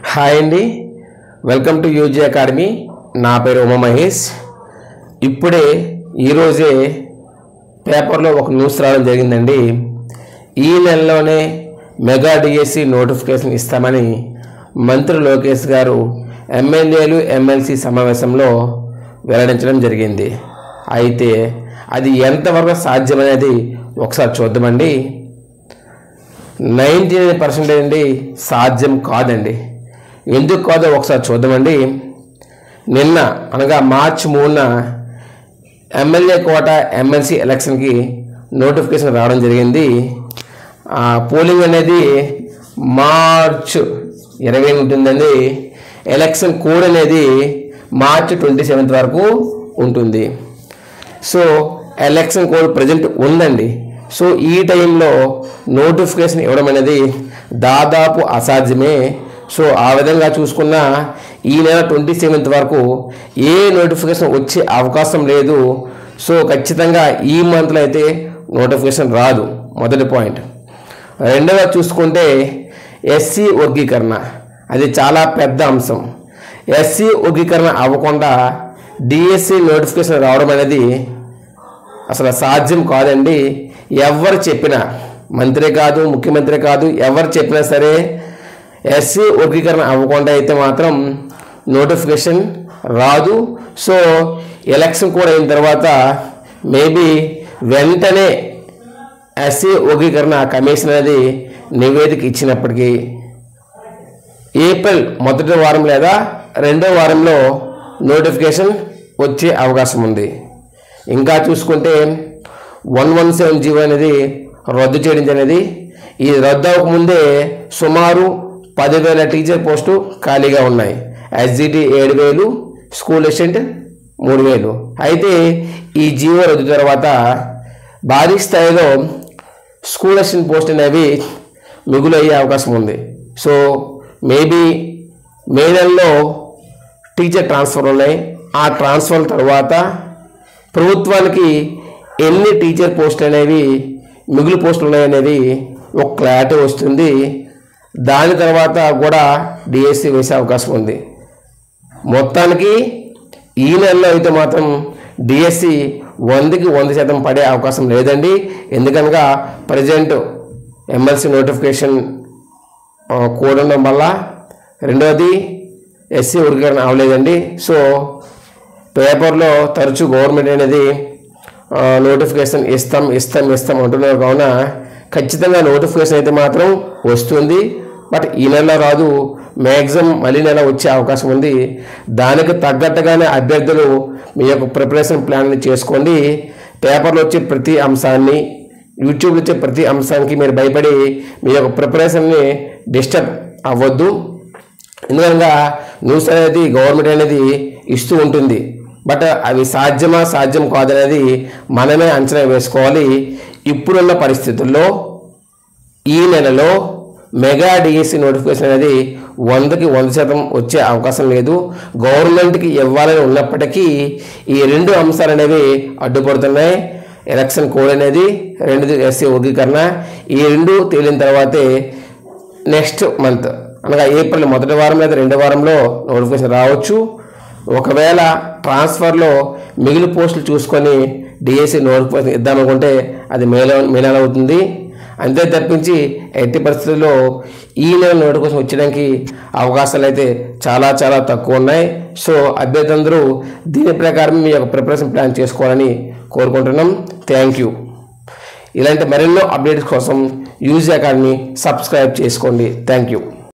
Hi అండి, welcome to UG academy. నా పేరు ఉమా మహేష్. ఇప్పుడే ఈరోజే పేపర్లో ఒక న్యూస్ రావడం జరిగిందండి. ఈ నెలలోనే మెగా డిఎస్సి నోటిఫికేషన్ ఇస్తామని మంత్రి లోకేష్ గారు ఎమ్మెల్యేలు ఎమ్మెల్సీ సమావేశంలో వెల్లడించడం జరిగింది. అయితే అది ఎంతవరకు సాధ్యమనేది ఒకసారి చూద్దామండి. 99% అండి సాధ్యం కాదండి. ఎందుకు కాదో ఒకసారి చూద్దామండి. నిన్న అనగా మార్చి 3న ఎమ్మెల్యే కోట ఎమ్మెల్సీ ఎలక్షన్కి నోటిఫికేషన్ రావడం జరిగింది. పోలింగ్ అనేది మార్చ్ 20 ఉంటుందండి. ఎలక్షన్ కోడ్ అనేది మార్చ్ 27 వరకు ఉంటుంది. సో ఎలక్షన్ కోడ్ ప్రజెంట్ ఉందండి. సో ఈ టైంలో నోటిఫికేషన్ ఇవ్వడం అనేది దాదాపు అసాధ్యమే. సో ఆ విధంగా చూసుకున్న ఈ నెల 27 వరకు ఏ నోటిఫికేషన్ వచ్చే అవకాశం లేదు. సో ఖచ్చితంగా ఈ మంత్లో అయితే నోటిఫికేషన్ రాదు. మొదటి పాయింట్. రెండవ చూసుకుంటే ఎస్సీ వర్గీకరణ, అది చాలా పెద్ద అంశం. ఎస్సీ వర్గీకరణ అవ్వకుండా డిఎస్సి నోటిఫికేషన్ రావడం అనేది అసలు సాధ్యం కాదండి. ఎవరు చెప్పినా, మంత్రి కాదు, ముఖ్యమంత్రి కాదు, ఎవరు చెప్పినా సరే ఎస్సీ వర్గీకరణ అవ్వకుండా అయితే మాత్రం నోటిఫికేషన్ రాదు. సో ఎలక్షన్ కూడా అయిన తర్వాత మేబీ వెంటనే ఎస్సీ వర్గీకరణ కమిషన్ అనేది నివేదిక ఇచ్చినప్పటికీ ఏప్రిల్ మొదటి వారం లేదా రెండో వారంలో నోటిఫికేషన్ వచ్చే అవకాశం ఉంది. ఇంకా చూసుకుంటే 117 అనేది రద్దు చేయడం అనేది, ఈ రద్దు అవ్వకముందే సుమారు 10,000 టీచర్ పోస్టు ఖాళీగా ఉన్నాయి. SGT 7,000, school assistant 3,000. అయితే ఈ జీవో రద్దు తర్వాత భారీ స్థాయిలో స్కూల్ అసిస్టెంట్ పోస్ట్ అనేవి మిగులు అయ్యే అవకాశం ఉంది. సో మేబీ మే నెలలో టీచర్ ట్రాన్స్ఫర్ ఉన్నాయి. ఆ ట్రాన్స్ఫర్ తర్వాత ప్రభుత్వానికి ఎన్ని టీచర్ పోస్టులు అనేవి మిగులు పోస్టులు ఉన్నాయనేది ఒక క్లారిటీ వస్తుంది. దాని తర్వాత కూడా డిఎస్సి వేసే అవకాశం ఉంది. మొత్తానికి ఈ నెలలో అయితే మాత్రం డిఎస్సి 100కి 100% పడే అవకాశం లేదండి. ఎందుకనగా ప్రజెంట్ ఎమ్మెల్సీ నోటిఫికేషన్ కోడ్ ఉండడం వల్ల, రెండవది ఎస్సీ వర్గీకరణ అవ్వలేదండి. సో పేపర్లో తరచూ గవర్నమెంట్ అనేది నోటిఫికేషన్ ఇస్తాం అంటున్నారు. కావున ఖచ్చితంగా నోటిఫికేషన్ అయితే మాత్రం వస్తుంది. బట్ ఈ నెల రాదు, మ్యాక్సిమం మళ్ళీ నెల వచ్చే అవకాశం ఉంది. దానికి తగ్గట్టుగానే అభ్యర్థులు మీ యొక్క ప్రిపరేషన్ ప్లాన్ని చేసుకోండి. పేపర్లో వచ్చే ప్రతి అంశాన్ని, యూట్యూబ్లో వచ్చే ప్రతి అంశానికి మీరు భయపడి మీ యొక్క ప్రిపరేషన్ని డిస్టర్బ్ అవ్వద్దు. ఎందుకనగా న్యూస్ అనేది గవర్నమెంట్ అనేది ఇస్తూ ఉంటుంది. బట్ అవి సాధ్యం కాదనేది మనమే అంచనా వేసుకోవాలి. ఇప్పుడున్న పరిస్థితుల్లో ఈ నెలలో మెగా డిఎస్సి నోటిఫికేషన్ అనేది 100కి 100% వచ్చే అవకాశం లేదు. గవర్నమెంట్కి ఇవ్వాలని ఉన్నప్పటికీ ఈ రెండు అంశాలు అనేవి అడ్డుపడుతున్నాయి. ఎలక్షన్ కోడ్ అనేది, రెండోది ఎస్సీ వర్గీకరణ. ఈ రెండు తేలిన తర్వాతే నెక్స్ట్ మంత్ అనగా ఏప్రిల్ మొదటి వారం లేదా రెండో వారంలో నోటిఫికేషన్ రావచ్చు. ఒకవేళ ట్రాన్స్ఫర్లో మిగిలిన పోస్టులు చూసుకొని డిఎస్సి నోటిఫికేషన్ ఇద్దామనుకుంటే అది మే నెల అవుతుంది. అంతే తప్పించి ఎట్టి పరిస్థితుల్లో ఈ నెల నోటిఫికేషన్ వచ్చడానికి అవకాశాలు అయితే చాలా చాలా తక్కువ ఉన్నాయి. సో అభ్యర్థులందరూ దీని ప్రకారం మీ యొక్క ప్రిపరేషన్ ప్లాన్ చేసుకోవాలని కోరుకుంటున్నాం. Thank you. ఇలాంటి మరెన్నో అప్డేట్స్ కోసం యూజీ అకాడమీ సబ్స్క్రైబ్ చేసుకోండి. Thank you.